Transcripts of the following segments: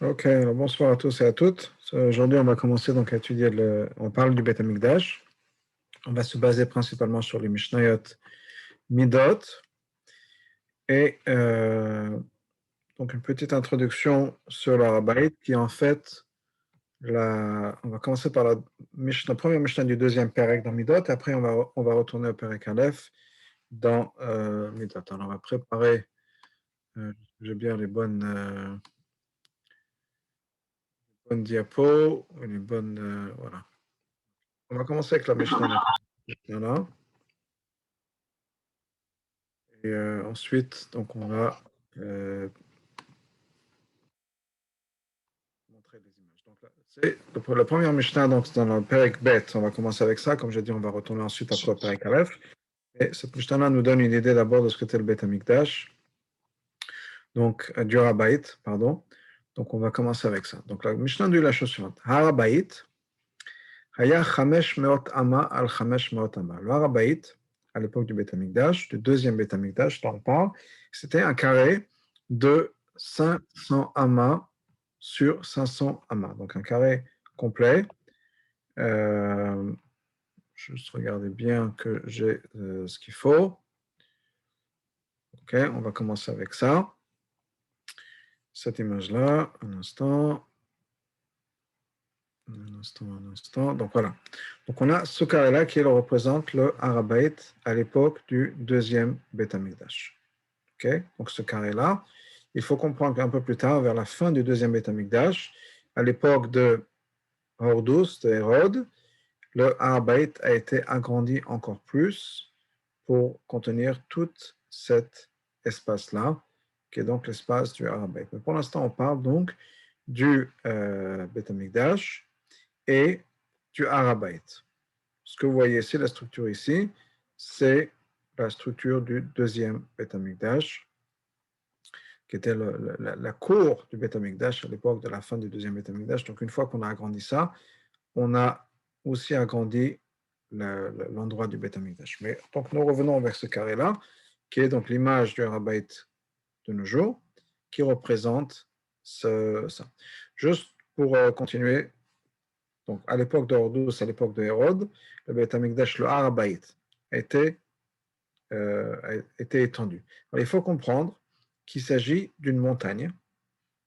Ok, alors bonsoir à tous et à toutes. Aujourd'hui, on va commencer donc à étudier on parle du Beth Amikdash. On va se baser principalement sur les Mishnayot Midot et donc une petite introduction sur le Harabait qui est en fait on va commencer par la première Mishnah du deuxième Perek dans Midot et après on va retourner au Perek Aleph dans Midot. Alors on va préparer, j'ai bien les bonnes diapos, les bonnes, voilà. On va commencer avec la Mishnah. Voilà. Et ensuite, donc on va montrer des images. Donc là, c'est pour la première Mishnah, donc c'est dans le Perek Bet. On va commencer avec ça. Comme j'ai dit, on va retourner ensuite après au Perek Aleph. Et cette Mishnah-là nous donne une idée d'abord de ce qu'était le Bet Amikdash, donc du Harabait, pardon. Donc on va commencer avec ça. Donc la Mishnah dit la chose suivante. Harabait, Haya Chamesh Meot Ama al Chamesh Meot Ama. Le Harabait, à l'époque du Bet Amikdash, du deuxième Bet Amikdash dont on parle, c'était un carré de 500 amas sur 500 amas. Donc un carré complet. Juste regarder bien que j'ai ce qu'il faut. Ok, on va commencer avec ça. Cette image-là, un instant. Un instant, un instant. Donc voilà. Donc on a ce carré-là qui représente le Harabait à l'époque du deuxième Beth Amikdash. Ok, donc ce carré-là, il faut comprendre qu'un peu plus tard, vers la fin du deuxième Beth Amikdash, à l'époque de Hordus, de Hérode, le Harabait a été agrandi encore plus pour contenir tout cet espace-là, qui est donc l'espace du Harabait. Mais pour l'instant, on parle donc du Beth Amikdash et du Harabait. Ce que vous voyez ici, la structure ici, c'est la structure du deuxième Beth Amikdash, qui était la cour du Beth Amikdash à l'époque de la fin du deuxième Beth Amikdash. Donc une fois qu'on a agrandi ça, on a aussi agrandi l'endroit du Beth Amikdash. Mais donc nous revenons vers ce carré-là, qui est donc l'image du Harabait de nos jours, qui représente ça. Juste pour continuer, donc à l'époque d'Hordous, à l'époque de Hérode, le Beth Amikdash, le Harabait, a été étendu. Alors, il faut comprendre qu'il s'agit d'une montagne,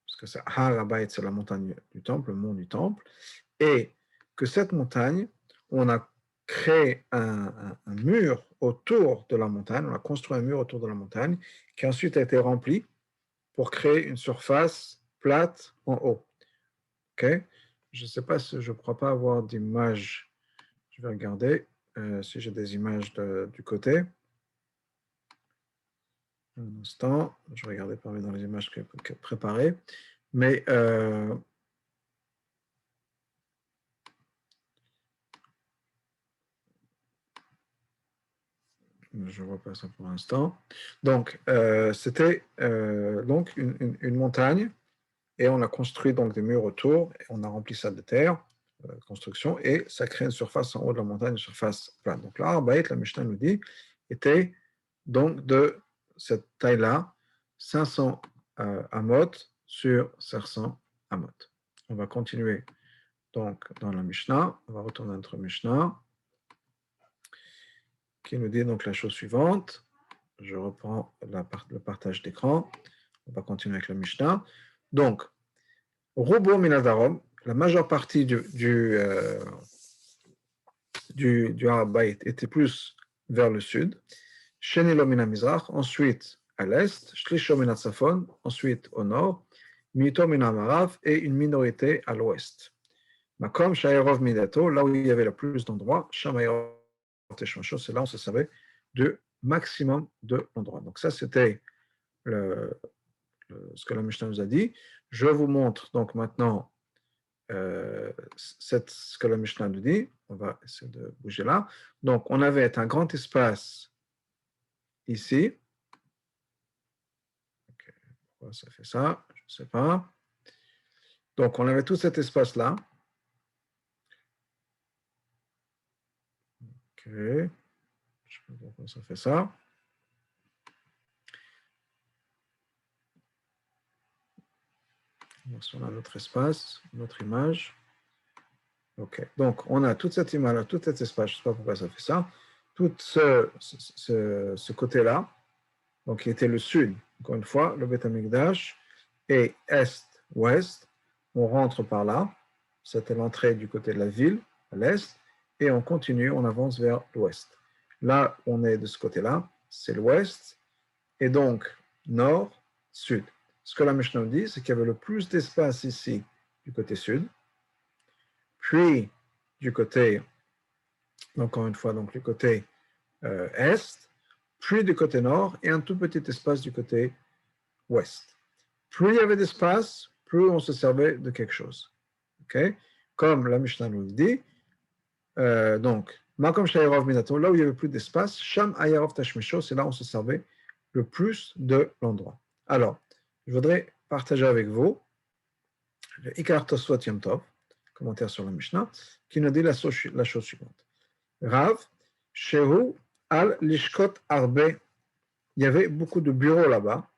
parce que c'est Harabait, c'est la montagne du temple, le mont du temple, et que cette montagne, on a créé un mur autour de la montagne, on a construit un mur autour de la montagne, qui ensuite a été rempli pour créer une surface plate en haut. Ok. Je ne sais pas si je ne crois pas avoir d'image. Je vais regarder si j'ai des images du côté. Un instant, je vais regarder parmi dans les images préparées. Mais je ne vois pas ça pour l'instant. Donc, c'était donc une montagne et on a construit donc des murs autour et on a rempli ça de terre, construction, et ça crée une surface en haut de la montagne, une surface plate. Donc là, la Mishnah nous dit, était donc de cette taille-là, 500 amot sur 500 amot. On va continuer donc dans la Mishnah, on va retourner à notre Mishnah, qui nous dit donc la chose suivante. Je reprends le partage d'écran. On va continuer avec la Mishnah. Donc, Robo Minadarom, la majeure partie du Harabait était plus vers le sud. Shenilo Minamizrach, ensuite à l'est. Shlisho Minatsafon, ensuite au nord. Mito Minamarav et une minorité à l'ouest. Makom Shairov Midato, là où il y avait le plus d'endroits. Shamayov Teshmasho, c'est là où on se savait du maximum de l'endroit. Donc ça, c'était ce que la Mishnah nous a dit. Je vous montre donc maintenant ce que la Mishnah nous dit. On va essayer de bouger là. Donc, on avait un grand espace ici. Okay. Pourquoi ça fait ça? Je ne sais pas. Donc, on avait tout cet espace-là. Ok. Je ne sais pas pourquoi ça fait ça. Si on a un autre espace, une autre image. OK. Donc, on a toute cette image-là, tout cet espace, je ne sais pas pourquoi ça fait ça, tout ce côté-là, donc qui était le sud, encore une fois, le Beth Amikdash, et est-ouest, on rentre par là, c'était l'entrée du côté de la ville, à l'est, et on continue, on avance vers l'ouest. Là, on est de ce côté-là, c'est l'ouest, et donc nord, sud. Ce que la Mishnah dit, c'est qu'il y avait le plus d'espace ici du côté sud, puis du côté, encore une fois, donc du côté est, puis du côté nord, et un tout petit espace du côté ouest. Plus il y avait d'espace, plus on se servait de quelque chose. Okay? Comme la Mishnah nous le dit, donc, Makom Shayarov Minato, là où il y avait plus d'espace, Sham Ayarov Tashmisho, c'est là où on se servait le plus de l'endroit. Alors, je voudrais partager avec vous le Ikar Tosfot Yom Tov, commentaire sur la Mishnah, qui nous dit la chose suivante. Rav, Shehu al Lishkot Arbe, il y avait beaucoup de bureaux là-bas,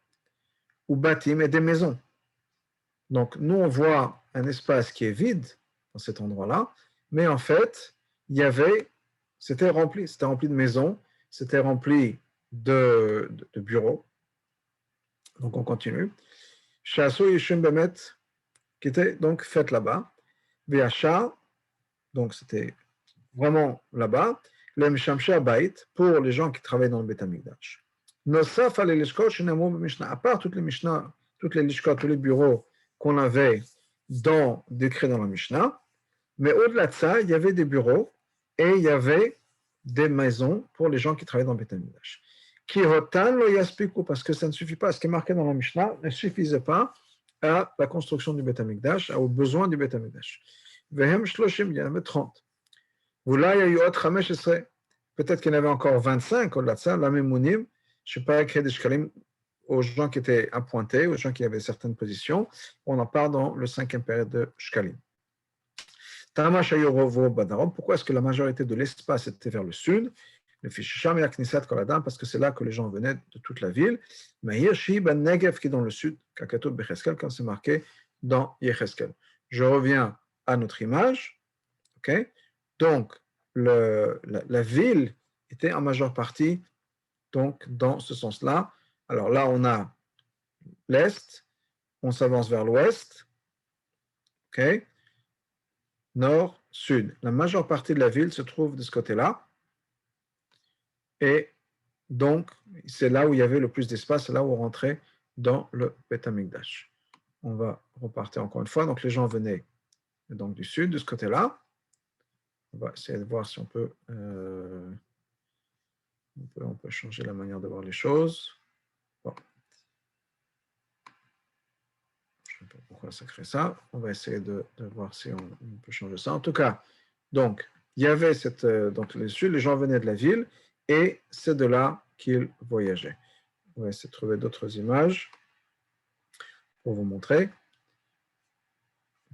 ou bâtiments et des maisons. Donc, nous, on voit un espace qui est vide dans cet endroit-là, mais en fait, c'était rempli de maisons, c'était rempli de bureaux. Donc, on continue. Chasso Yishum Bemet, qui était donc fait là-bas. Véacha, donc c'était vraiment là-bas. Lem Shamsha Bait, pour les gens qui travaillent dans le Beth Amikdash. Nosaf al Lishkot, Shinamou Mishnah, à part toutes les Mishnah, toutes les Lishkot, tous les bureaux qu'on avait décrits dans la Mishnah, mais au-delà de ça, il y avait des bureaux et il y avait des maisons pour les gens qui travaillaient dans le Beth Amikdash. Kirotan lo yaspiku, parce que ça ne suffit pas, ce qui est marqué dans la Mishnah ne suffisait pas à la construction du Beth Amikdash, aux besoins du Beth Amikdash. Vehem shloshim, il y en avait 30. Là, il y a eu autre Hamesh, peut-être qu'il y en avait encore 25 au-delà de ça, la Memounim, je ne sais pas, créer des shkalim aux gens qui étaient appointés, aux gens qui avaient certaines positions. On en parle dans le 5e période de shkalim. Pourquoi est-ce que la majorité de l'espace était vers le sud? Le Fisham et Aknisat Koladam, parce que c'est là que les gens venaient de toute la ville. Mais Yeshi Ben Negev, qui est dans le sud, Kakatot Becheskel, quand c'est marqué dans Yecheskel. Je reviens à notre image. Okay? Donc, la ville était en majeure partie donc, dans ce sens-là. Alors là, on a l'est, on s'avance vers l'ouest. Okay? Nord, sud. La majeure partie de la ville se trouve de ce côté-là. Et donc, c'est là où il y avait le plus d'espace, c'est là où on rentrait dans le Beth Amikdash. On va repartir encore une fois. Donc, les gens venaient donc du sud, de ce côté-là. On va essayer de voir si on peut changer la manière de voir les choses. Bon. Je ne sais pas pourquoi ça crée ça. On va essayer de voir si on peut changer ça. En tout cas, donc, il y avait donc les gens venaient de la ville et c'est de là qu'ils voyageaient. On va essayer de trouver d'autres images pour vous montrer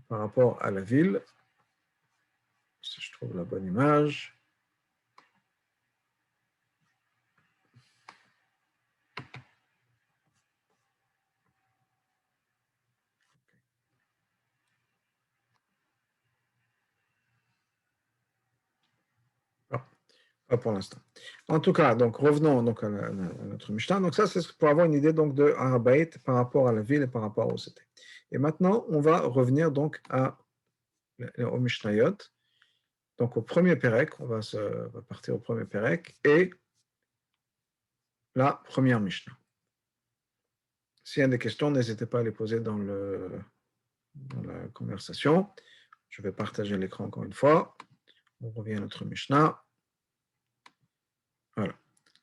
par rapport à la ville. Si je trouve la bonne image. Pas pour l'instant. En tout cas, donc revenons donc à notre Mishnah. Donc ça, c'est pour avoir une idée donc de Harabait par rapport à la ville et par rapport au cités. Et maintenant, on va revenir donc au Mishnayot. Donc au premier Pérec, on va partir au premier Pérec et la première Mishnah. S'il y a des questions, n'hésitez pas à les poser dans la conversation. Je vais partager l'écran encore une fois. On revient à notre Mishnah. Voilà.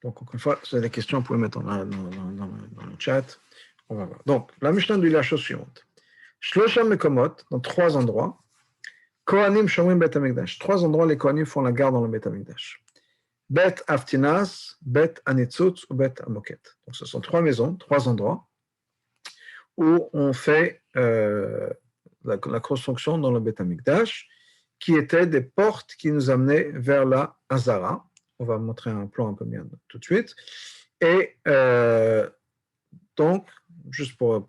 Donc, encore une fois, si vous avez des questions, vous pouvez mettre dans le chat. On va voir. Donc, la Mishnah dit la chose suivante. Shlosham Mekomot, dans 3 endroits. Kohanim Shomrim Bet Amikdash. 3 endroits, les Kohanim font la garde dans le Bet Amikdash. Bet Aftinas, Bet Anitzutz ou Bet Amoket. Donc, ce sont 3 maisons, 3 endroits où on fait la construction dans le Bet Amikdash, qui étaient des portes qui nous amenaient vers la Hazara. On va montrer un plan un peu bien tout de suite. Et donc, juste pour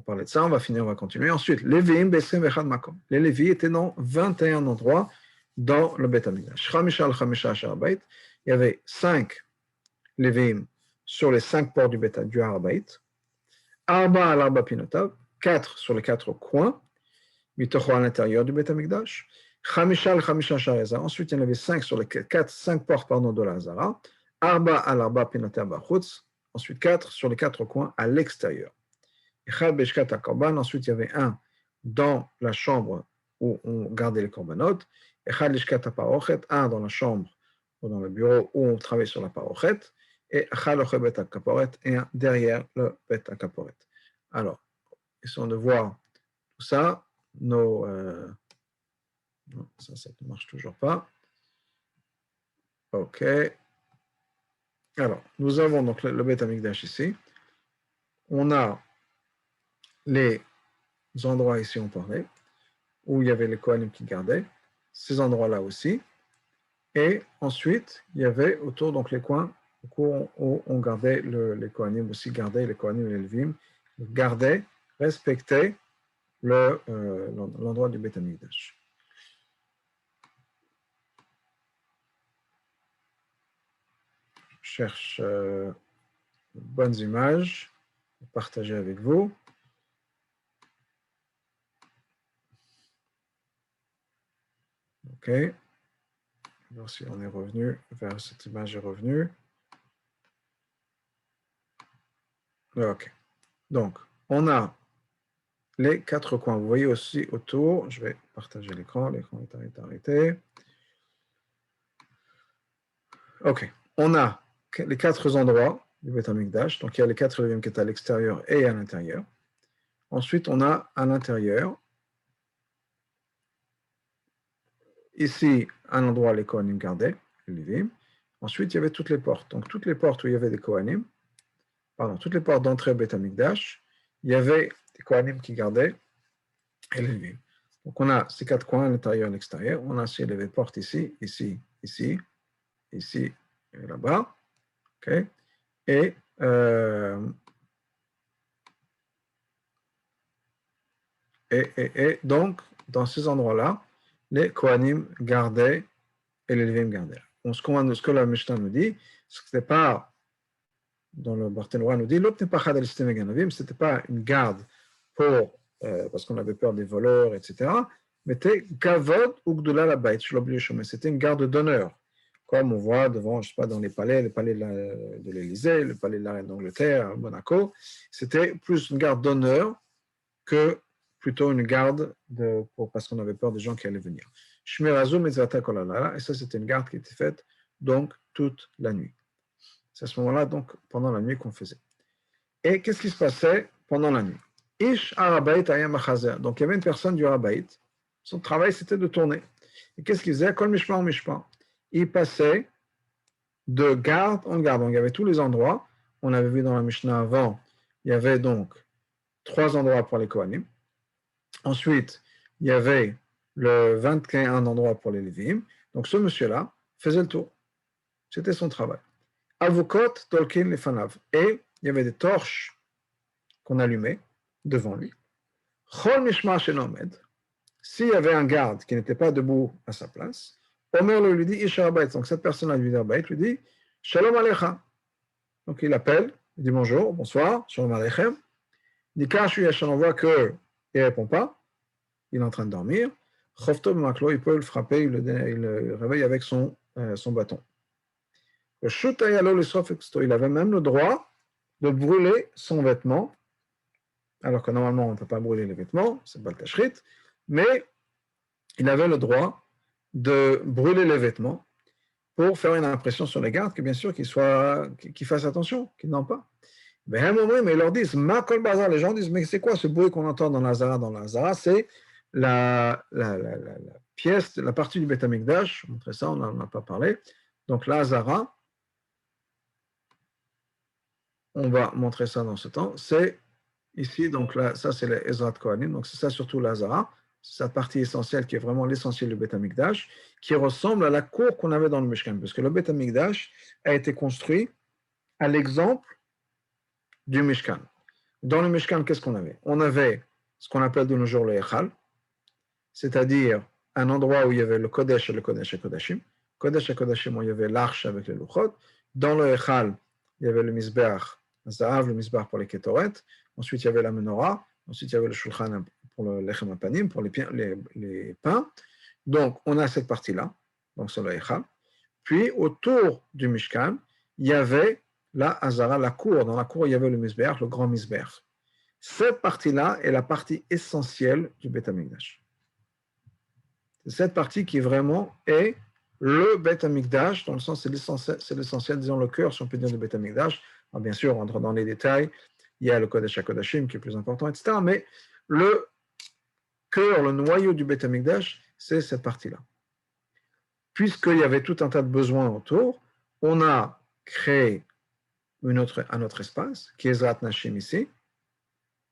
parler de ça, on va finir, on va continuer. Ensuite, les Lévi'im Besrim Echad Makom. Les Lévis étaient dans 21 endroits dans le Beth Amikdash. Chamisha al-Chamisha Asharabait. Il y avait 5 Lévi'im sur les 5 ports du Harabait. Arba al-Arba Pinotav. 4 sur les 4 coins. Mitocho à l'intérieur du Beth Amikdash. Chamisha al-Chamisha Ashareza. Ensuite, il y en avait 5 sur les 5 portes de la Hazara. Arba al-Arba Pinotav Bachutz. Ensuite, 4 sur les 4 coins à l'extérieur. Ensuite, il y avait un dans la chambre où on gardait les korbanot. Un dans la chambre ou dans le bureau où on travaillait sur la parochet. Et un derrière le bet akaporet. Alors, essayons de voir tout ça. Non, ça ne marche toujours pas. OK. Alors, nous avons donc le bet amikdash ici. On a les endroits ici, on parlait, où il y avait les Kohanim qui gardaient, ces endroits-là aussi. Et ensuite, il y avait autour, donc les coins, où on gardait les Kohanim aussi, gardaient les Kohanim et les Levim, gardaient, respectaient l'endroit du Beth Amikdash. Je cherche bonnes images à partager avec vous. OK. Alors, si on est revenu vers cette image est revenue. OK. Donc, on a les 4 coins. Vous voyez aussi autour, je vais partager l'écran est arrêté. OK. On a les 4 endroits du Beth Amikdash. Donc, il y a les 4 Lévi'im qui étaient à l'extérieur et à l'intérieur. Ensuite, on a à l'intérieur, ici, un endroit où les Kohanim gardaient, les Lévi'im. Ensuite, il y avait toutes les portes. Donc, toutes les portes où il y avait des Kohanim, toutes les portes d'entrée au Beth Amikdash, il y avait des Kohanim qui gardaient et les Lévi'im. Donc, on a ces 4 coins à l'intérieur et à l'extérieur. On a aussi les portes ici, ici, ici, ici et là-bas. OK. Et donc, dans ces endroits-là, les Kohanim gardaient et les Lévi'im gardaient. Donc, ce que la Mishnah nous dit, ce n'était pas, dans le Barthénois nous dit, c'était pas une garde pour, parce qu'on avait peur des voleurs, etc., mais c'était Gavod ou Gdula la Bait, c'était une garde d'honneur, comme on voit devant, je sais pas, dans les palais de l'Élysée, le palais de la Reine d'Angleterre, à Monaco, c'était plus une garde d'honneur que plutôt une garde parce qu'on avait peur des gens qui allaient venir. Et ça, c'était une garde qui était faite donc toute la nuit. C'est à ce moment-là, donc, pendant la nuit qu'on faisait. Et qu'est-ce qui se passait pendant la nuit? Ish Arabait Ayam Achazer. Donc, il y avait une personne du Arabait. Son travail, c'était de tourner. Et qu'est-ce qu'il faisait? Kol Mishpar Mishpar. Il passait de garde en garde. Donc, il y avait tous les endroits. On avait vu dans la Mishnah avant, il y avait donc 3 endroits pour les Kohanim. Ensuite, il y avait le 21 endroits pour les Lévi'im. Donc, ce monsieur-là faisait le tour. C'était son travail. Avukot Tolkin les Fanav. Et il y avait des torches qu'on allumait devant lui. Chol Mishmar Shenomed. S'il y avait un garde qui n'était pas debout à sa place, Omer lui dit Isha Abayt. Donc, cette personne-là lui dit Shalom Alecha. Donc, il appelle, il dit bonjour, bonsoir, Shalom Alechem. Il dit Kashu Yashan, on voit qu'il ne répond pas. Il est en train de dormir. Il peut le frapper, il le réveille avec son bâton. Il avait même le droit de brûler son vêtement, alors que normalement on ne peut pas brûler les vêtements, c'est pas le tachrit, mais il avait le droit de brûler les vêtements pour faire une impression sur les gardes, que bien sûr qu'ils fassent attention, qu'ils n'en pas. Mais à un moment, ils leur disent, Makol Bazar, les gens disent, mais c'est quoi ce bruit qu'on entend dans la Hazara? Dans la Hazara, c'est la pièce, la partie du Beth Amikdash, je vais montrer ça, on n'en a pas parlé. Donc la Hazara, on va montrer ça dans ce temps, c'est ici, donc là, ça c'est les Ezrat Kohanim, donc c'est ça surtout la Hazara, c'est cette partie essentielle qui est vraiment l'essentiel du Beth Amikdash, qui ressemble à la cour qu'on avait dans le Mishkan, parce que le Beth Amikdash a été construit à l'exemple du Mishkan. dans le Mishkan, qu'est-ce qu'on avait? On avait ce qu'on appelle de nos jours le Echal, c'est-à-dire un endroit où il y avait le Kodesh et le Kodesh et Kodashim. Kodesh et Kodashim, où il y avait l'arche avec les Luchot. Dans le Echal, il y avait le Mizbeach, Zahav, le Mizbeach pour les Ketoret. Ensuite, il y avait la Menorah. Ensuite, il y avait le Shulchan pour le Lechem Apanim, pour les pains. Donc, on a cette partie-là, donc c'est le Echal. Puis, autour du Mishkan, il y avait la Hazara, la cour. Dans la cour, il y avait le Mizbeach, le grand Mizbeach. Cette partie-là est la partie essentielle du Beth Amikdash. C'est cette partie qui vraiment est le Beth Amikdash, dans le sens c'est l'essentiel, disons le cœur, si on peut dire, du Beth Amikdash. Alors, bien sûr, on rentre dans les détails, il y a le Kodesh HaKodashim qui est plus important, etc. Mais le cœur, le noyau du Beth Amikdash, c'est cette partie-là. Puisqu'il y avait tout un tas de besoins autour, on a créé un autre espace, qui est Zrat Nashim ici,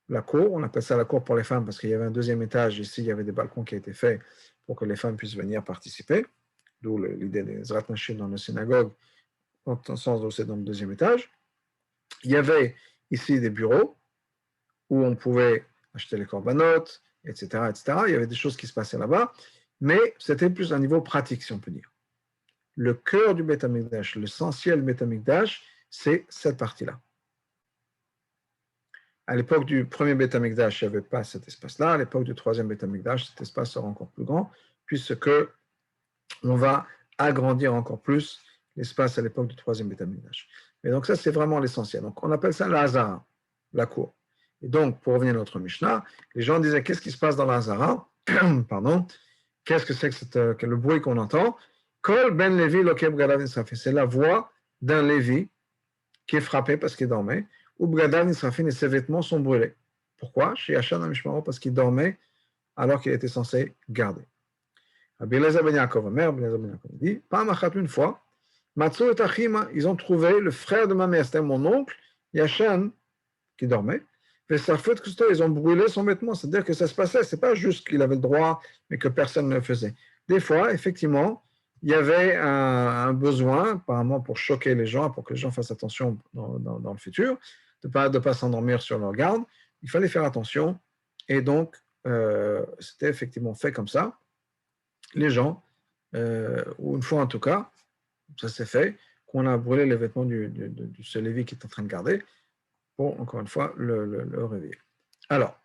la cour, on appelle ça la cour pour les femmes parce qu'il y avait un deuxième étage ici, il y avait des balcons qui étaient faits pour que les femmes puissent venir participer, d'où l'idée des Zrat Nashim dans la synagogue, dans le sens où c'est dans le deuxième étage. Il y avait ici des bureaux où on pouvait acheter les corbanotes, etc., etc. Il y avait des choses qui se passaient là-bas, mais c'était plus un niveau pratique, si on peut dire. Le cœur du Beth Amikdash, l'essentiel du Beth Amikdash, c'est cette partie-là. À l'époque du premier Beth Amikdash, il n'y avait pas cet espace-là. À l'époque du troisième Beth Amikdash, cet espace sera encore plus grand, puisque on va agrandir encore plus l'espace à l'époque du troisième Beth Amikdash. Et donc ça, c'est vraiment l'essentiel. Donc on appelle ça la Hazara, la cour. Et donc, pour revenir à notre Mishnah, les gens disaient, qu'est-ce qui se passe dans la Hazara? Pardon. Qu'est-ce que c'est que le bruit qu'on entend? Kol ben Levi lokeb gadav nisrafin. C'est la voix d'un Lévi qui est frappé parce qu'il dormait. Ou Bgadav Nisrafin et ses vêtements sont brûlés. Pourquoi? Chez Yachan Amishmaro, parce qu'il dormait alors qu'il était censé garder. Rabbi Eliezer ben Yaakov, mère Ben Eliezer ben Yaakov, dit, Pamachat une fois, Matsu et Achima, ils ont trouvé le frère de ma mère, c'était mon oncle, Yachan, qui dormait, et sa faute que ils ont brûlé son vêtement, c'est-à-dire que ça se passait, c'est pas juste qu'il avait le droit, mais que personne ne le faisait. Des fois, effectivement, il y avait un besoin, apparemment pour choquer les gens, pour que les gens fassent attention dans le futur, de ne pas s'endormir sur leur garde. Il fallait faire attention. Et donc, c'était effectivement fait comme ça. Les gens, ou une fois en tout cas, ça s'est fait, qu'on a brûlé les vêtements de ce Lévi qui est en train de garder pour, encore une fois, le réveiller. Alors,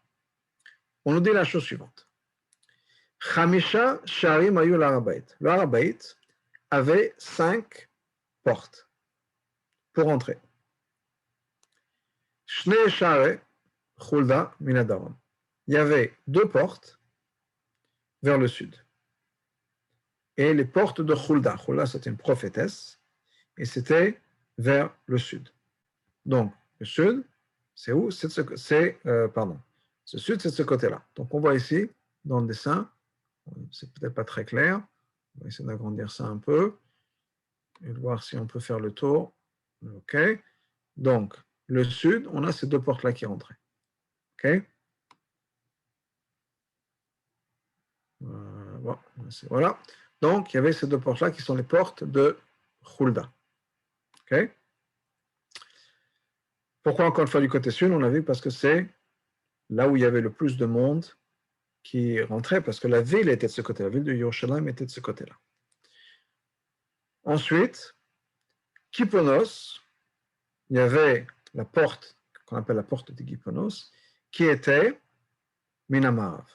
on nous dit la chose suivante. Chamisha Sharim Ayu l'Arabait. Le Arabait avait 5 portes pour entrer. Shnei Share Chulda Minadaram. Il y avait 2 portes vers le sud. Et les portes de Chulda. Chulda, c'était une prophétesse. Et c'était vers le sud. Donc, le sud, c'est où? Ce sud, c'est de ce côté-là. Donc, on voit ici, dans le dessin, c'est peut-être pas très clair. On va essayer d'agrandir ça un peu et de voir si on peut faire le tour. OK. Donc, le sud, on a ces 2 portes-là qui rentraient. OK. Voilà. Donc, il y avait ces 2 portes-là qui sont les portes de Chulda. OK. Pourquoi encore une fois du côté sud? On a vu parce que c'est là où il y avait le plus de monde qui rentrait, parce que la ville était de ce côté, la ville de Yerushalayim était de ce côté-là. Ensuite, Kiponos, il y avait la porte, qu'on appelle la porte de Kiponos, qui était Minamarav.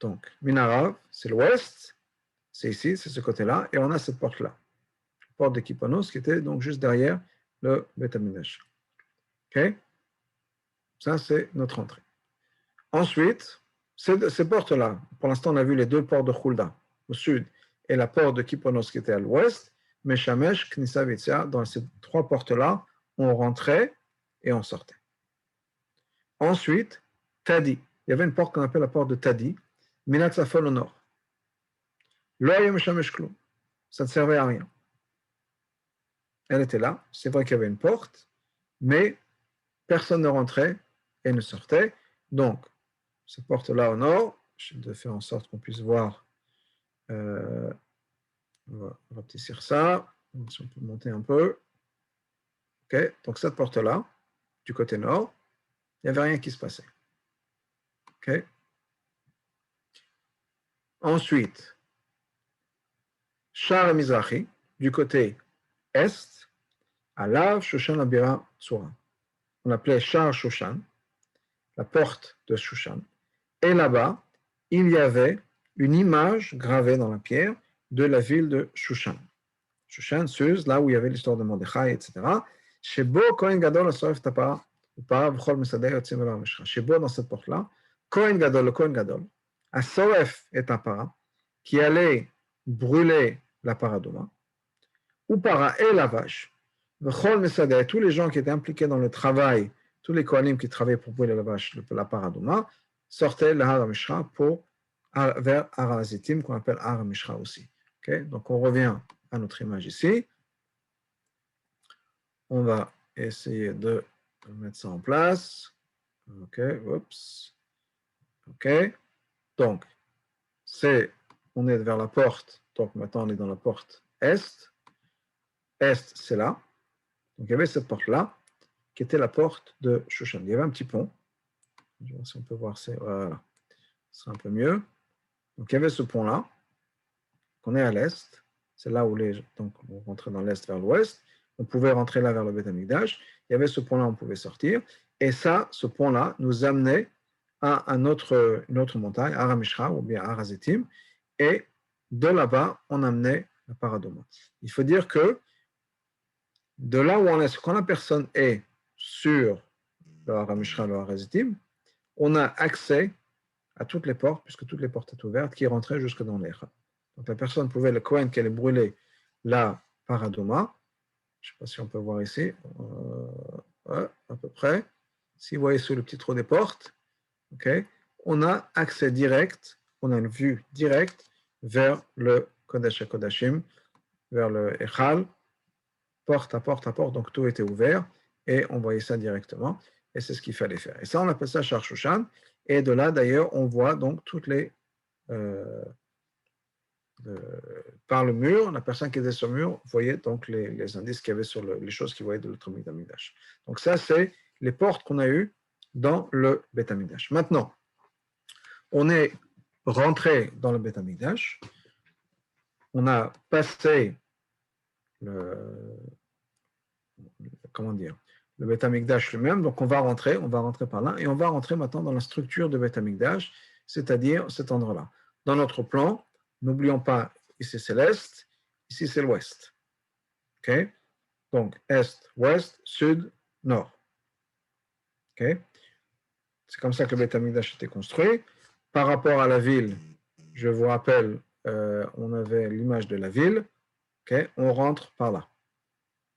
Donc, Minarav, c'est l'ouest, c'est ici, c'est ce côté-là, et on a cette porte-là, la porte de Kiponos, qui était donc juste derrière le Beth Amikdash. OK? Ça, c'est notre entrée. Ensuite, ces portes-là, pour l'instant, on a vu les 2 portes de Chulda, au sud, et la porte de Kiponos qui était à l'ouest, mais Shamesh, Knissa, Vitzia, dans ces 3 portes-là, on rentrait et on sortait. Ensuite, Tadi. Il y avait une porte qu'on appelle la porte de Tadi, Minat Safon au nord. L'Oyem Shamesh Klum. Ça ne servait à rien. Elle était là. C'est vrai qu'il y avait une porte, mais personne ne rentrait et ne sortait. Donc, cette porte-là au nord, je vais faire en sorte qu'on puisse voir. On va rapetissir ça. Si on peut monter un peu. OK. Donc, cette porte-là. du côté nord, il n'y avait rien qui se passait. Okay? Ensuite, Shar Mizrahi, du côté est, Alav Shushan Abira Tsura. On l'appelait Shar Shushan, la porte de Shushan. Et là-bas, il y avait une image gravée dans la pierre de la ville de Shushan. Shushan, Suz, là où il y avait l'histoire de Mordechai, etc. Shebo Kohen Gadol Asoref Tapara, V'chol Mesadeh Yotzim Elo Mishra. Shebo, dans cette porte-là, Kohen Gadol, le Kohen Gadol, Asoref et Tapara, qui allait brûler la paradoma, ou para et la vache, V'chol Mesadeh, tous les gens qui étaient impliqués dans le travail, tous les Kohanim qui travaillaient pour brûler la vache, la paradoma, sortaient le Har Mishra pour vers Har Hazitim, qu'on appelle Har Mishra aussi. Okay? Donc on revient à notre image ici. On va essayer de mettre ça en place. OK, oups. OK. Donc, on est vers la porte. Donc maintenant, on est dans la porte est. Est, c'est là. Donc il y avait cette porte-là, qui était la porte de Shushan. Il y avait un petit pont. Je vais voir si on peut voir ça. Voilà. Ce sera un peu mieux. Donc il y avait ce pont-là, qu'on est à l'est. C'est là où donc on rentrait dans l'est vers l'ouest. On pouvait rentrer là vers le Beth Amikdash. Il y avait ce pont-là, on pouvait sortir. Et ça, ce pont-là, nous amenait à une autre montagne, Har HaMishra ou bien Har HaZitim. Et de là-bas, on amenait la paradoma. Il faut dire que de là où on est, quand la personne est sur le Har HaMishra, le Har HaZitim, on a accès à toutes les portes, puisque toutes les portes étaient ouvertes, qui rentraient jusque dans l'Echa. Donc la personne pouvait, le Kohen qui allait brûler la paradoma, je ne sais pas si on peut voir ici, à peu près. Si vous voyez sur le petit trou des portes, okay, on a accès direct, on a une vue directe vers le Kodesh HaKodashim, vers le Echal, porte à porte à porte, donc tout était ouvert, et on voyait ça directement, et c'est ce qu'il fallait faire. Et ça, on appelle ça Shar Shushan, et de là, d'ailleurs, on voit donc toutes les... par le mur, la personne qui était sur le mur voyait donc les indices qu'il y avait sur les choses qu'il voyait de l'autre Beth Amikdash. Donc ça, c'est les portes qu'on a eues dans le Beth Amikdash. Maintenant, on est rentré dans le Beth Amikdash, on a passé le Beth Amikdash lui-même, donc on va rentrer par là, et on va rentrer maintenant dans la structure de Beth Amikdash, c'est-à-dire cet endroit-là. Dans notre plan, n'oublions pas, ici c'est l'Est, ici c'est l'Ouest. OK? Donc, Est, Ouest, Sud, Nord. OK? C'est comme ça que le Beth Amikdash était construit. Par rapport à la ville, je vous rappelle, on avait l'image de la ville. OK? On rentre par là.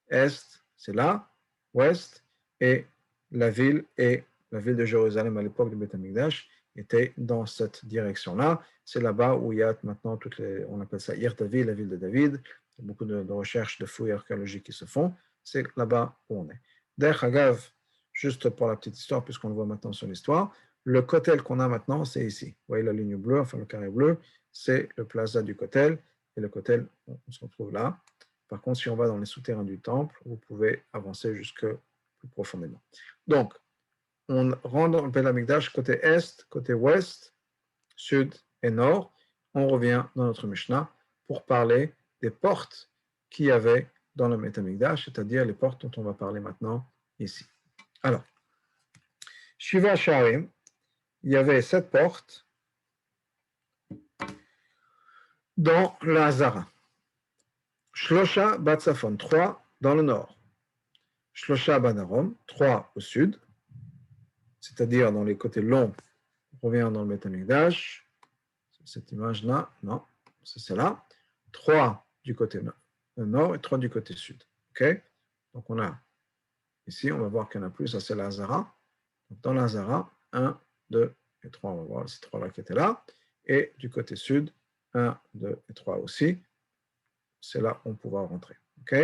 Est, c'est là. Ouest, et la ville de Jérusalem à l'époque du Beth Amikdash était dans cette direction-là. C'est là-bas où il y a maintenant on appelle ça Ir David, la ville de David. Il y a beaucoup de recherches, de fouilles archéologiques qui se font. C'est là-bas où on est. D'ailleurs, Hagav, juste pour la petite histoire, puisqu'on le voit maintenant sur l'histoire, le Kotel qu'on a maintenant, c'est ici. Vous voyez la ligne bleue, enfin le carré bleu, c'est le plaza du Kotel. Et le Kotel, on se retrouve là. Par contre, si on va dans les souterrains du temple, vous pouvez avancer jusque plus profondément. Donc, on rentre dans le Beth Amikdash côté est, côté ouest, sud et nord. On revient dans notre Mishnah pour parler des portes qu'il y avait dans le Beth Amikdash, c'est-à-dire les portes dont on va parler maintenant ici. Alors, Shiva Sharim, il y avait 7 portes dans la Hazara. Shlosha Batsafon, 3 dans le nord. Shlosha Badarom, 3 au sud, c'est-à-dire dans les côtés longs. On revient dans le Beth Amikdash. Cette image-là, non, c'est celle-là. 3 du côté nord et 3 du côté sud. OK? Donc on a, ici, on va voir qu'il y en a plus, ça c'est la Hazara. Donc dans la Hazara, 1, 2 et 3, on va voir ces 3-là qui étaient là. Et du côté sud, 1, 2 et 3 aussi. C'est là où on pourra rentrer. OK?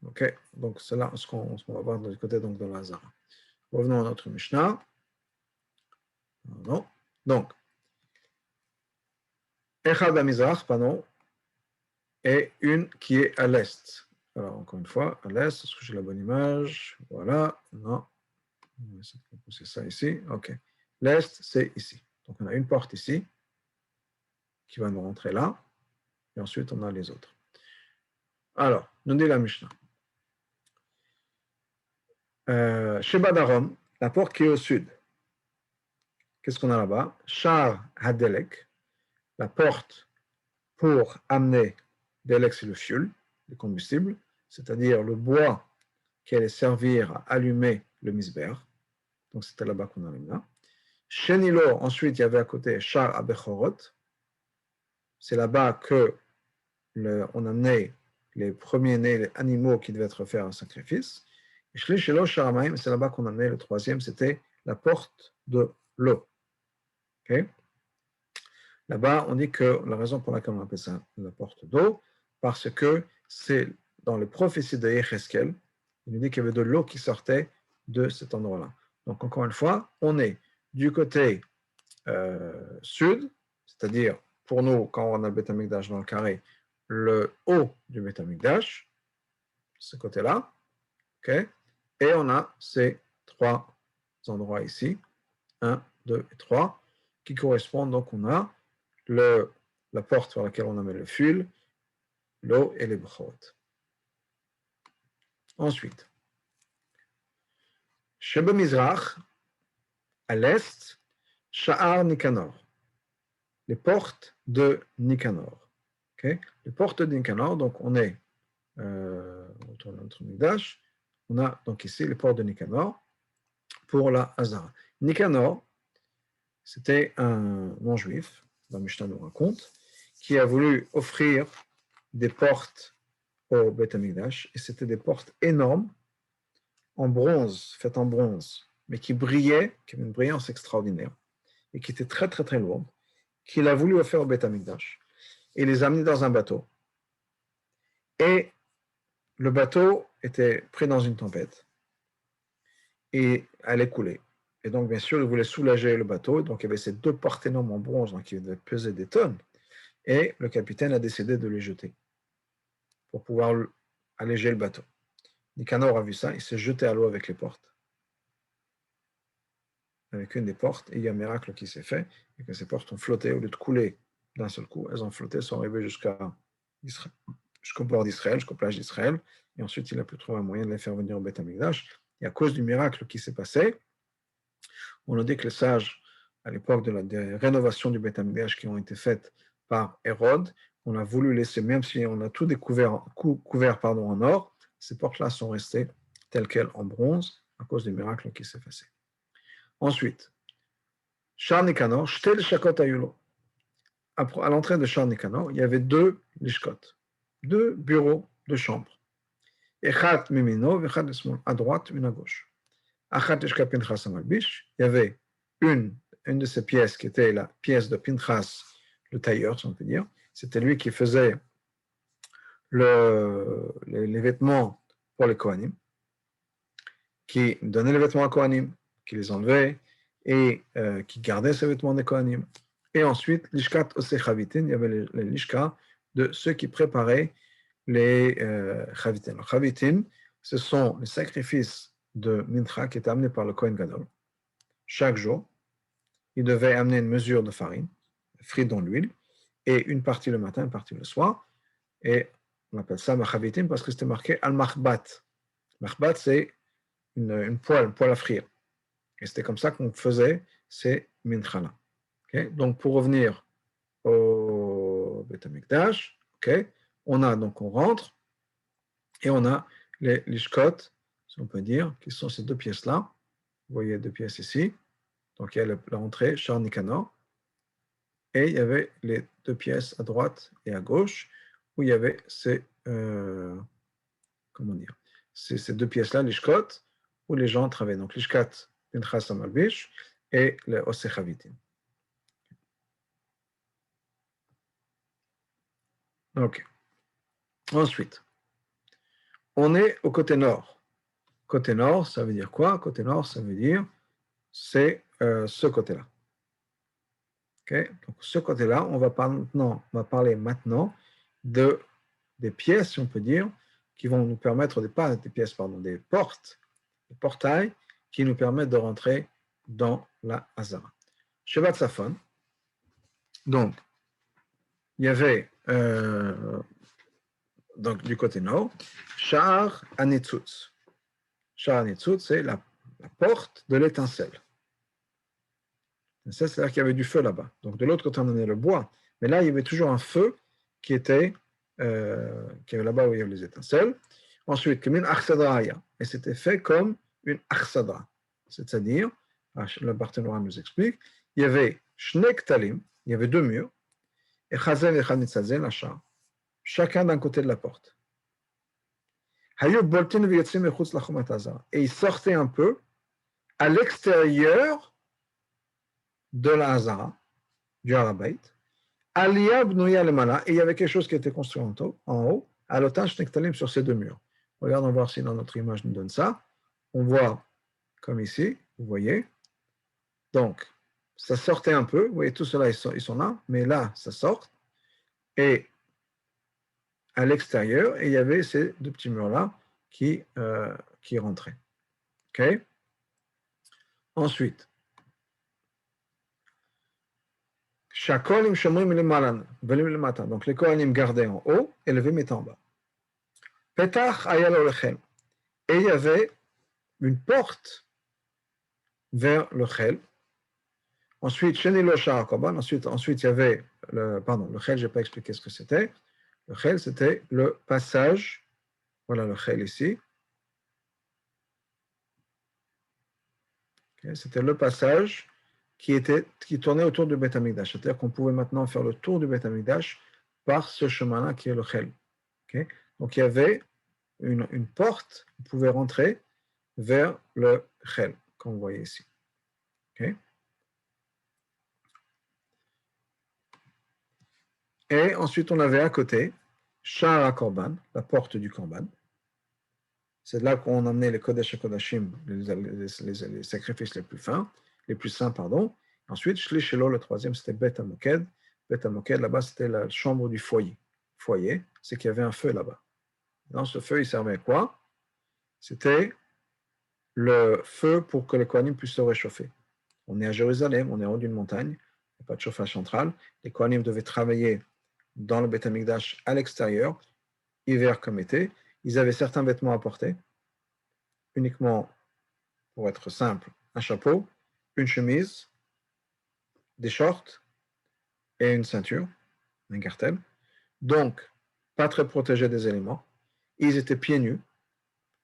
OK? Donc c'est là ce qu'on va voir du côté donc, de la Hazara. Revenons à notre Mishnah. Non. Donc, Echad Amizrach, pardon, et une qui est à l'est. Alors, encore une fois, à l'est, est-ce que j'ai la bonne image? Voilà, non. On va essayer de pousser ça ici. OK. L'est, c'est ici. Donc, on a une porte ici qui va nous rentrer là. Et ensuite, on a les autres. Alors, nous dit la Mishnah. Chez Badarom, la porte qui est au sud. Qu'est-ce qu'on a là-bas? Shar Hadelek, la porte pour amener Delek, c'est le fuel, le combustible, c'est-à-dire le bois qui allait servir à allumer le misber. Donc, c'était là-bas qu'on a là. Chez Nilo, ensuite, il y avait à côté Shar Abechorot. C'est là-bas que on amenait les premiers-nés, les animaux qui devaient être faits en sacrifice. Et chez Lo Sharamaim, c'est là-bas qu'on amenait le troisième, c'était la porte de l'eau. Okay? Là-bas, on dit que la raison pour laquelle on appelle ça la porte d'eau, parce que c'est dans les prophéties de Yecheskel, il nous dit qu'il y avait de l'eau qui sortait de cet endroit-là. Donc, encore une fois, on est du côté sud, c'est-à-dire pour nous, quand on a le Beth Amikdash dans le carré, le haut du Beth Amikdash, ce côté-là, okay? Et on a ces trois endroits ici, 1, 2 et 3, qui correspondent, donc on a la porte par laquelle on amène le fil, l'eau et les bechorot. Ensuite, Sheba Mizrach, à l'est, Sha'ar Nikanor, les portes de Nikanor. Okay? Les portes de Nikanor, donc on est, on retourne à notre Mikdash, on a donc ici les portes de Nikanor pour la Hazara. Nikanor, c'était un non-juif, la Mishnah nous raconte, qui a voulu offrir des portes au Beth Amikdash, et c'était des portes énormes, en bronze, faites en bronze, mais qui brillaient, qui avaient une brillance extraordinaire, et qui étaient très très très lourdes, qu'il a voulu offrir au Beth Amikdash, et les amener dans un bateau. Et le bateau était pris dans une tempête, et allait couler. Et donc, bien sûr, il voulait soulager le bateau, donc il y avait ces deux portes énormes en bronze, donc qui devaient peser des tonnes, et le capitaine a décidé de les jeter, pour pouvoir alléger le bateau. Nicanor a vu ça, il s'est jeté à l'eau avec les portes, avec une des portes, et il y a un miracle qui s'est fait, et que ces portes ont flotté, au lieu de couler d'un seul coup, elles ont flotté, sont arrivées jusqu'au bord d'Israël, jusqu'aux plages d'Israël, et ensuite il a pu trouver un moyen de les faire venir au Beth Amikdash. Et à cause du miracle qui s'est passé, on a dit que les sages, à l'époque des rénovations du Beth Amikdash qui ont été faites par Hérode, on a voulu laisser, même si on a tout découvert, couvert en or, ces portes-là sont restées telles quelles en bronze à cause du miracle qui s'est passé. Ensuite, Shar Nikanor, Shtel Shakot Ayulo. À l'entrée de Shar Nikanor, il y avait deux lishkot, deux bureaux de chambre. Echat Mimino, Echat à droite, une à gauche. Achat Lishka Pinchas Amalbish, il y avait une de ces pièces qui était la pièce de Pinchas, le tailleur, si on peut dire. C'était lui qui faisait les vêtements pour les Kohanim, qui donnait les vêtements à Kohanim, qui les enlevait et qui gardait ces vêtements des Kohanim. Et ensuite, l'ishkat osechavitin, il y avait les lishka de ceux qui préparaient les chavitin. Les chavitin, ce sont les sacrifices de mincha qui étaient amenés par le Kohen Gadol. Chaque jour, il devait amener une mesure de farine, frite dans l'huile, et une partie le matin, une partie le soir. Et on appelle ça machavitin parce que c'était marqué al-machbat. Machbat, c'est une poêle à frire. Et c'était comme ça qu'on faisait ces mincha-là. Okay? Donc, pour revenir au Beth Amikdash, okay, on rentre et on a les lishkot, si on peut dire, qui sont ces deux pièces-là. Vous voyez deux pièces ici. Donc, il y a l'entrée, Shar Nikanor, et il y avait les deux pièces à droite et à gauche, où il y avait ces deux pièces-là, l'ishkot, où les gens travaillaient. Donc, l'ishkat, Pinchas Amalbish, et le Osechavitin. Ok. Ensuite, on est au côté nord. Côté nord, ça veut dire quoi? Côté nord, ça veut dire c'est ce côté-là. Okay? Donc, ce côté-là, on va parler maintenant des pièces, si on peut dire, qui vont nous permettre, des portes, des portails qui nous permettent de rentrer dans la Hazara. Shevat Safon, donc, il y avait, donc du côté nord, Sha'ar Anitzutz. Sha'ar Anitzutz, c'est la porte de l'étincelle. C'est-à-dire qu'il y avait du feu là-bas. Donc de l'autre côté, on avait le bois. Mais là, il y avait toujours un feu qui était là-bas où il y avait les étincelles. Ensuite, comme une achsadraya. Et c'était fait comme une achsadra. C'est-à-dire, le Barthénois nous explique, il y avait shnek talim, il y avait deux murs, et chazen et chanitzazen, l'achat, chacun d'un côté de la porte. Et ils sortaient un peu à l'extérieur de la Hazara, du Harabait, Aliyah bnouya lemala, et il y avait quelque chose qui était construit en haut, à l'otage nektalim sur ces deux murs. Regardons voir si dans notre image nous donne ça. On voit, comme ici, vous voyez. Donc, ça sortait un peu, vous voyez, tout cela, ils sont là, mais là, ça sort. Et à l'extérieur, et il y avait ces deux petits murs-là qui rentraient. OK? Ensuite, Shakolim shomrim lemalan, velim lemata. Donc, les Kohanim gardaient en haut et les Lévim étaient en bas. Petach ayal olechem. Et il y avait une porte vers le Chel. Ensuite, Shenilo Sha'ar Korban. Ensuite, il y avait le Chel, je n'ai pas expliqué ce que c'était. Le Chel, c'était le passage. Voilà le Chel ici. Okay, c'était le passage qui tournait autour du Beth Amikdash. C'est-à-dire qu'on pouvait maintenant faire le tour du Beth Amikdash par ce chemin-là qui est le Chel. Okay? Donc, il y avait une porte, on pouvait rentrer vers le Chel, comme vous voyez ici. Okay? Et ensuite, on avait à côté Sha'ar Korban, la porte du Korban. C'est là qu'on emmenait les Kodesh Kodashim, les sacrifices les plus fins, les plus saints, pardon. Ensuite, Shlish Elo, le troisième, c'était Bet HaMoked. Bet HaMoked, là-bas, c'était la chambre du foyer. Foyer, c'est qu'il y avait un feu là-bas. Dans ce feu, il servait à quoi? C'était le feu pour que les Kohanim puissent se réchauffer. On est à Jérusalem, on est en haut d'une montagne, il n'y a pas de chauffage central. Les Kohanim devaient travailler dans le Beth Amikdash à l'extérieur, hiver comme été. Ils avaient certains vêtements à porter, uniquement, pour être simple, un chapeau, une chemise, des shorts et une ceinture, un cartel. Donc, pas très protégés des éléments. Ils étaient pieds nus.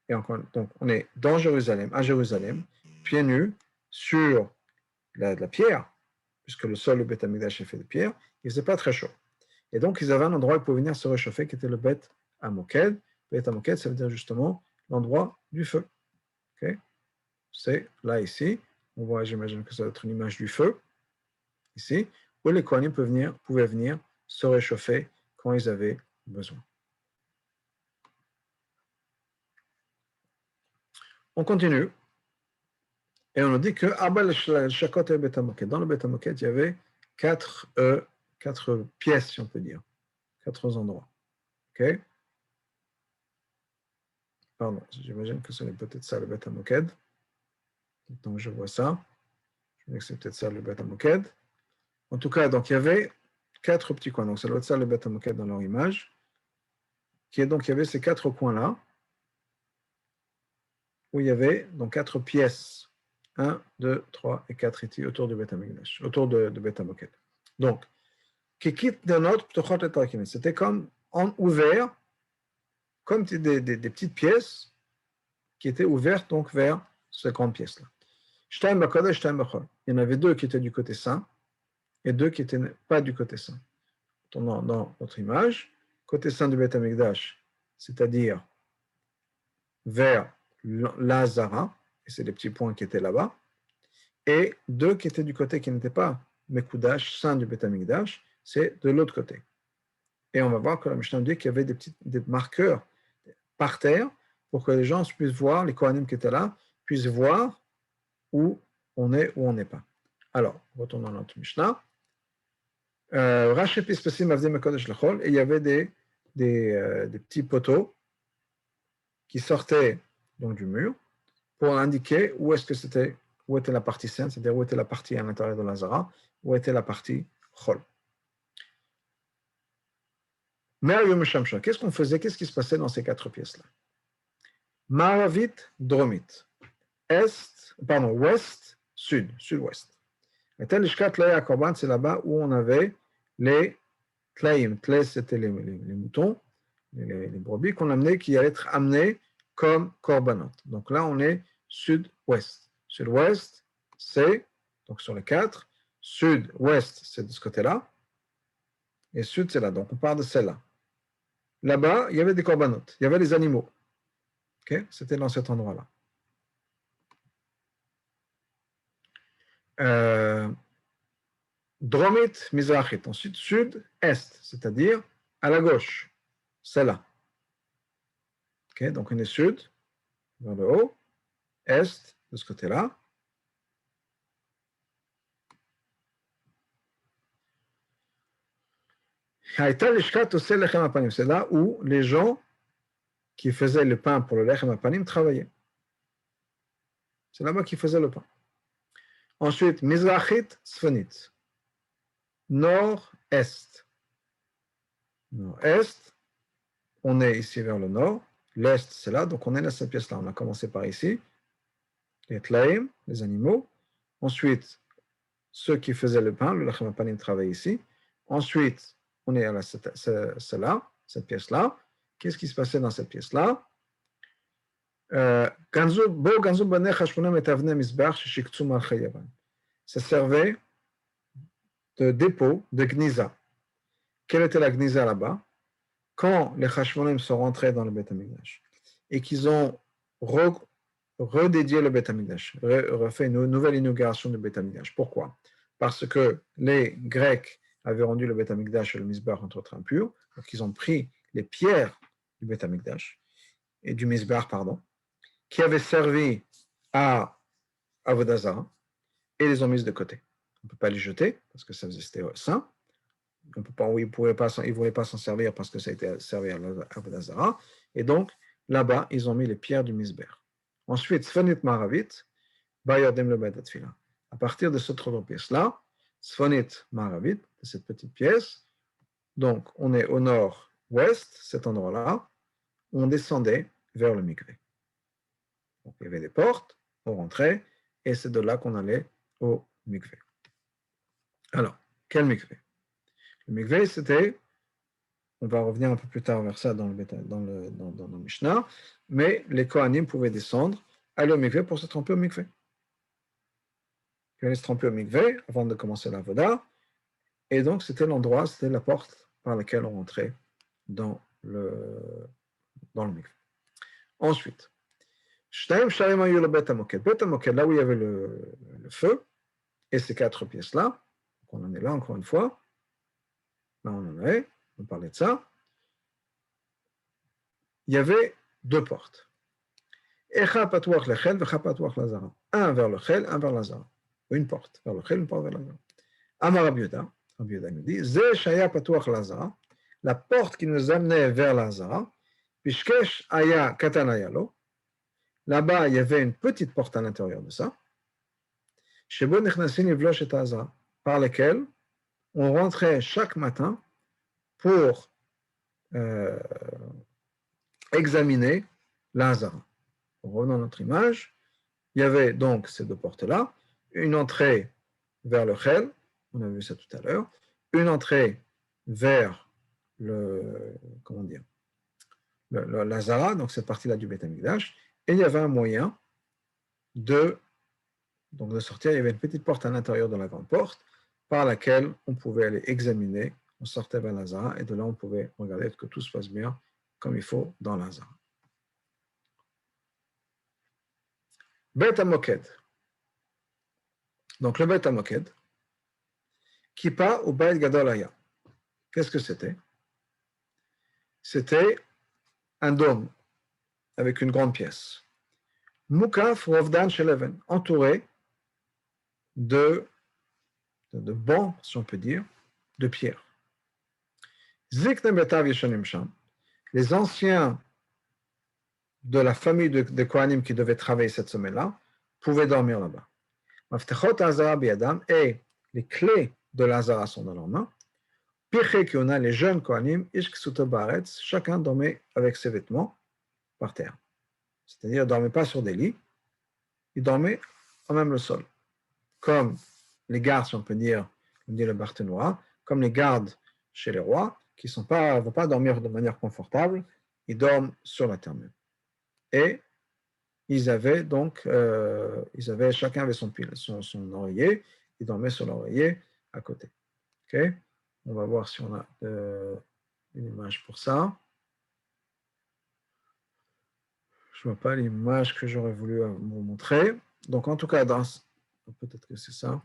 Et encore, donc, on est dans Jérusalem, à Jérusalem, pieds nus sur la pierre, puisque le sol du Beth Amikdash est fait de pierre. Il ne faisait pas très chaud. Et donc, ils avaient un endroit où ils pouvaient venir se réchauffer, qui était le Beth HaMoked. Beth HaMoked, ça veut dire justement l'endroit du feu. Okay? C'est là, ici. On voit, j'imagine que ça doit être une image du feu, ici, où les Kohanim pouvaient venir se réchauffer quand ils avaient besoin. On continue. Et on nous dit que dans le Beth HaMoked, il y avait quatre pièces, si on peut dire. 4 endroits. OK? Pardon, j'imagine que ce n'est peut-être ça le Beth HaMoked. Donc je vois ça. Je me dis que c'est peut-être ça le Beth HaMoked. En tout cas, donc il y avait 4 petits coins. Donc ça doit être ça le Beth HaMoked dans leur image. Donc il y avait ces 4 coins-là, où il y avait donc 4 pièces. 1, 2, 3 et 4 ici autour du Beth HaMikdash, autour de Beth HaMoked. Donc, c'était comme ouvert, comme des petites pièces qui étaient ouvertes donc vers ces grandes pièces-là. Il y en avait 2 qui étaient du côté saint et 2 qui n'étaient pas du côté saint. Dans notre image, côté saint du Beth HaMikdash, c'est-à-dire vers l'Azara, et c'est les petits points qui étaient là-bas, et 2 qui étaient du côté qui n'étaient pas Mekoudash, saint du Beth HaMikdash, c'est de l'autre côté. Et on va voir que la Mishnah dit qu'il y avait des marqueurs par terre pour que les gens puissent voir, les Kohanim qui étaient là, puissent voir où on est, où on n'est pas. Alors, retournons dans notre Mishnah. Et il y avait des petits poteaux qui sortait donc du mur pour indiquer où était la partie sainte, c'est-à-dire où était la partie à l'intérieur de la Zara, où était la partie Chol. Qu'est-ce qu'on faisait? Qu'est-ce qui se passait dans ces 4 pièces-là? Maravit, Dromit. Ouest, sud, sud-ouest. Et Telishkat Tlaya Korban, c'est là-bas où on avait les Tlaïm. Tlay, c'était les moutons, les brebis qu'on amenait, qui allaient être amenés comme Korbanot. Donc là, on est sud-ouest. Sud-ouest, c'est, donc sur les 4, sud-ouest, c'est de ce côté-là, et sud, c'est là. Donc on part de celle-là. Là-bas, il y avait des corbanotes, il y avait les animaux. Okay? C'était dans cet endroit-là. Dromit, Mizrachit. Ensuite, sud, est, c'est-à-dire à la gauche. Celle-là. Okay? Donc on est sud, vers le haut, est, de ce côté-là. C'est là où les gens qui faisaient le pain pour le lechem apanim travaillaient. C'est là-bas qu'ils faisaient le pain. Ensuite, Mizrachit, Sfonit. Nord-est. Nord-est, on est ici vers le nord. L'est, c'est là, donc on est dans cette pièce-là. On a commencé par ici. Les tlaïm, les animaux. Ensuite, ceux qui faisaient le pain, le lechem apanim travaillaient ici. Ensuite, on est à cette pièce-là. Qu'est-ce qui se passait dans cette pièce-là? Ça servait de dépôt de Gniza. Quelle était la Gniza là-bas? Quand les Hashmonim sont rentrés dans le Beth Amikdash et qu'ils ont redédié le Beth Amikdash, refait une nouvelle inauguration du Beth Amikdash. Pourquoi? Parce que les Grecs avaient rendu le Beth Amikdash et le Mizbeach entre autres impurs, donc ils ont pris les pierres du Beth Amikdash et du Mizbeach, qui avaient servi à Avodah Zarah et les ont mises de côté. On ne peut pas les jeter parce que c'était saint. On peut pas, ils ne voulaient pas s'en servir parce que ça a été servi à Avodah Zarah. Et donc, là-bas, ils ont mis les pierres du Mizbeach. Ensuite, Sfonit Maravit, Bayodem le Beit Tfila. À partir de cette autre pièce-là, Sfonit Maravit, de cette petite pièce, donc on est au nord-ouest, cet endroit-là, on descendait vers le mikvé. Donc, il y avait des portes, on rentrait, et c'est de là qu'on allait au mikvé. Alors, quel mikvé? Le mikvé, c'était, on va revenir un peu plus tard vers ça dans le Mishnah, mais les Kohanim pouvaient descendre, aller au mikvé pour se tremper au mikvé. Ils allaient se tremper au mikvé avant de commencer la voda, et donc c'était l'endroit, c'était la porte par laquelle on rentrait dans le mikvé. Ensuite, Bet Hamoked, là où il y avait le feu, et ces 4 pièces-là, on en est là encore une fois, là on en est, on parlait de ça, il y avait 2 portes. Un vers le Chel, un vers la Zara. Une porte vers le Chel, une porte vers la Zara. Amar Rabbi Yehuda nous dit, Ze Shaya Patuach la Zara, la porte qui nous amenait vers la Zara, Pishkesh Aya Katan Ayalo, là-bas il y avait une petite porte à l'intérieur de ça, Shebo Nechnasin Yivlosh et Azara, par laquelle on rentrait chaque matin pour examiner l'Azara. Revenons à notre image, il y avait donc ces 2 portes-là, une entrée vers le Chel, on a vu ça tout à l'heure, une entrée vers l'Azara, donc cette partie-là du Beth Amikdash, et il y avait un moyen de sortir, il y avait une petite porte à l'intérieur de la grande porte, par laquelle on pouvait aller examiner, on sortait vers l'Azara, et de là on pouvait regarder que tout se passe bien comme il faut dans l'Azara. Beth Hamoked. Donc le Beth Hamoked, Kippa ou Beit Gadol Haya. Qu'est-ce que c'était? C'était un dôme avec une grande pièce. Mukaf Rovdan Sheleven, entouré de bancs, si on peut dire, de pierre. Zikne Betav Yeshanim Sham, les anciens de la famille de Kohanim qui devait travailler cette semaine-là pouvaient dormir là-bas. Maftechot Hazara Biadam, et les clés de l'Hazara sont dans leurs mains. Pirche Kiona, les jeunes Kohanim, Ishksuto Baretz, chacun dormait avec ses vêtements par terre. C'est-à-dire, ils ne dormaient pas sur des lits, ils dormaient en même le sol. Comme les gardes, si on peut dire, on dit le Barthénois, comme les gardes chez les rois, qui ne vont pas dormir de manière confortable, ils dorment sur la terre même. Et ils avaient donc, chacun avait son oreiller, ils dormaient sur l'oreiller à côté. Okay? On va voir si on a une image pour ça. Je ne vois pas l'image que j'aurais voulu vous montrer. Donc, en tout cas, peut-être que c'est ça.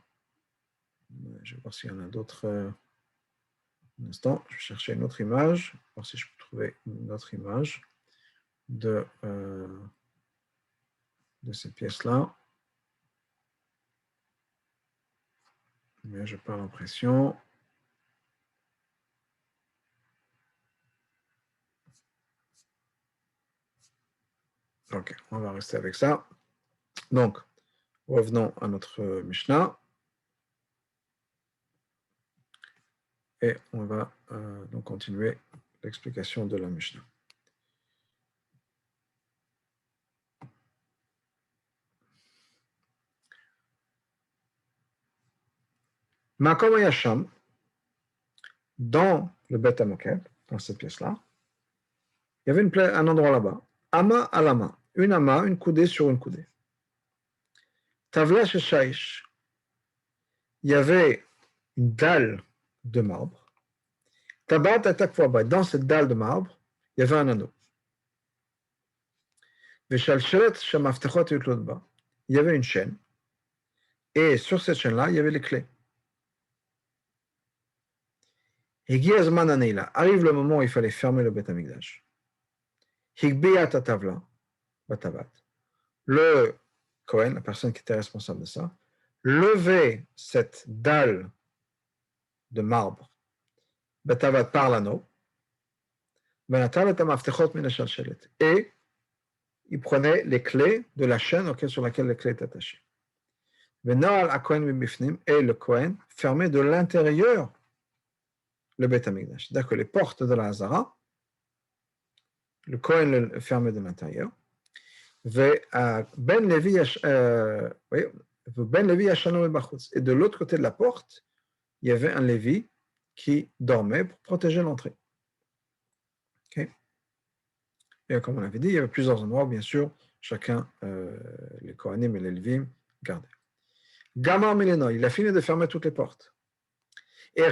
Je vais voir s'il y en a d'autres. Un instant, je vais chercher une autre image, voir si je peux trouver une autre image de cette pièce-là. Mais je n'ai pas l'impression. Ok, on va rester avec ça. Donc, revenons à notre Mishnah. Et on va donc continuer l'explication de la Mishnah. Makom Yasham, dans le Beth Amokeb, dans cette pièce-là, il y avait un endroit là-bas. Ama à la main. Une ama, une coudée sur une coudée. Tavla Sheshaish. Il y avait une dalle de marbre. Tabat Atakfouaba. Dans cette dalle de marbre, il y avait un anneau. Veshalshelet Shamaftechot Yutlodba. Il y avait une chaîne. Et sur cette chaîne-là, il y avait les clés. Arrive le moment où il fallait fermer le Beth Amikdash. Le Kohen, la personne qui était responsable de ça, levait cette dalle de marbre Batavat par l'anneau, et il prenait les clés de la chaîne sur laquelle les clés étaient attachées. Et le Kohen fermait de l'intérieur le Beth Amikdash. C'est-à-dire que les portes de la Hazara, le Kohen le fermait de l'intérieur. Et de l'autre côté de la porte, il y avait un Lévi qui dormait pour protéger l'entrée. Okay. Et comme on l'avait dit, il y avait plusieurs endroits, bien sûr, chacun, les Kohanim et les Lévim, gardaient. Gamar Mileno, il a fini de fermer toutes les portes. Il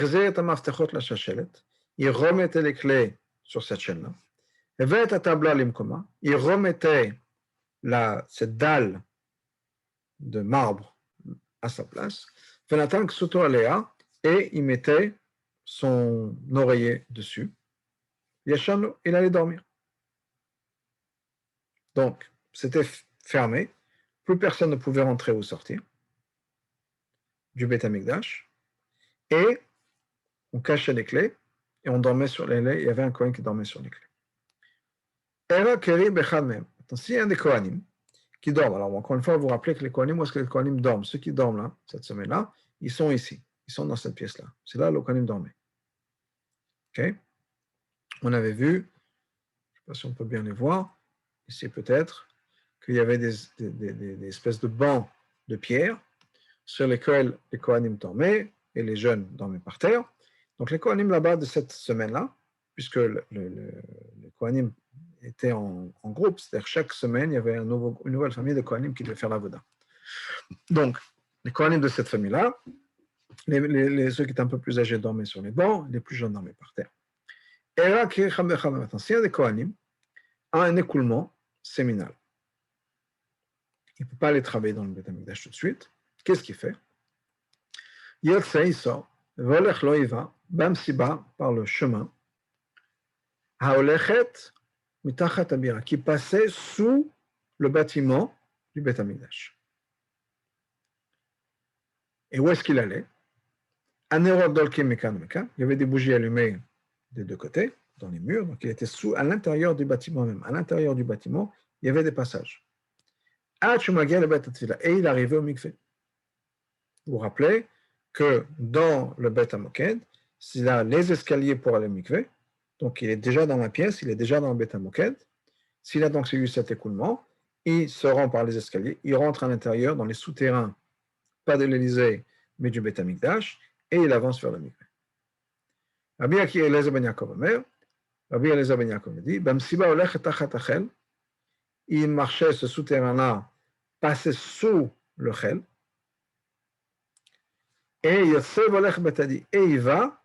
remettait les clés sur cette chaîne-là. Il remettait cette dalle de marbre à sa place. Et il mettait son oreiller dessus. Yashanu, il allait dormir. Donc, c'était fermé. Plus personne ne pouvait rentrer ou sortir du Beth Amikdash. Et on cachait les clés et on dormait sur les clés. Il y avait un Kohen qui dormait sur les clés. S'il y a un des Kohanim qui dorment, alors encore une fois, vous rappelez que les Kohanim, où est-ce que les Kohanim dorment? Ceux qui dorment là, cette semaine-là, ils sont ici. Ils sont dans cette pièce-là. C'est là où les Kohanim dormaient. Ok? On avait vu, je ne sais pas si on peut bien les voir, ici peut-être, qu'il y avait des espèces de bancs de pierre sur lesquels les Kohanim dormaient et les jeunes dormaient par terre. Donc les Kohanim là-bas de cette semaine-là, puisque les Kohanim étaient en groupe, c'est-à-dire chaque semaine, il y avait une nouvelle famille de Kohanim qui devait faire la Voda. Donc, les Kohanim de cette famille-là, ceux qui étaient un peu plus âgés dormaient sur les bancs, les plus jeunes dormaient par terre. Et là, s'il y a des Kohanim, un écoulement séminal. Il ne peut pas aller travailler dans le Beth Amikdash tout de suite. Qu'est-ce qu'il fait? Il sort, Volech lo iva, Bam Siba, par le chemin, Haolechet mitachat abira, qui passait sous le bâtiment du Beth Amikdash. Et où est-ce qu'il allait? Anerot dolkim mekan mekan, il y avait des bougies allumées des deux côtés, dans les murs, donc il était à l'intérieur du bâtiment même. À l'intérieur du bâtiment, il y avait des passages. Et il arrivait au mikvé. Vous vous rappelez que dans le Beth HaMoked, s'il a les escaliers pour aller au mikvé, donc il est déjà dans la pièce, il est déjà dans le Beth HaMoked. S'il a donc eu cet écoulement, il se rend par les escaliers, il rentre à l'intérieur dans les souterrains, pas de l'Élysée, mais du Beth HaMikdash, et il avance vers le mikvé. Rabbi Eliezer ben Yaakov Omer, Rabbi Eliezer ben Yaakov dit, Bamsiba olechet tachat achel, il marchait ce souterrain-là, passait sous le chel, et il va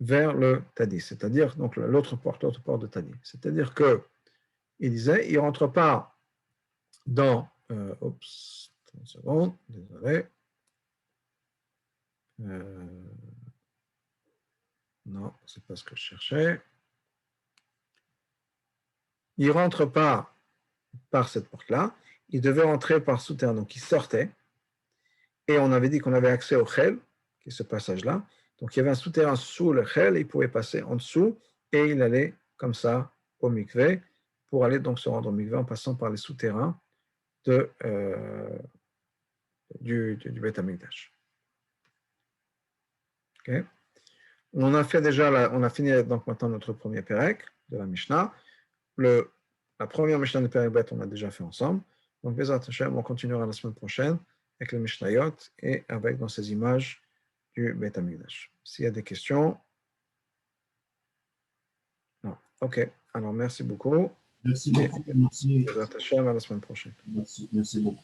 vers le Tadi, c'est-à-dire donc l'autre porte de Tadi. C'est-à-dire que il disait, il ne rentre pas dans, 30 secondes, désolé. Non, c'est pas ce que je cherchais. Il ne rentre pas par cette porte-là, il devait rentrer par souterrain, donc il sortait, et on avait dit qu'on avait accès au Chel, qui est ce passage-là, donc il y avait un souterrain sous le Chel, il pouvait passer en dessous, et il allait comme ça au mikvé, pour aller donc se rendre au mikvé en passant par les souterrains du Beth HaMikdash. Okay. On a fait déjà, on a fini donc maintenant notre premier Pérec de la Mishnah. La première Mishnah de Pérec Bet, on a déjà fait ensemble. Donc, Bezrat Hashem, on continuera la semaine prochaine avec le Mishnayot et avec dans ces images du Beth HaMikdash. S'il y a des questions. Non. OK. Alors, merci beaucoup. Merci beaucoup. Merci. Bezrat Hashem, à la semaine prochaine. Merci beaucoup.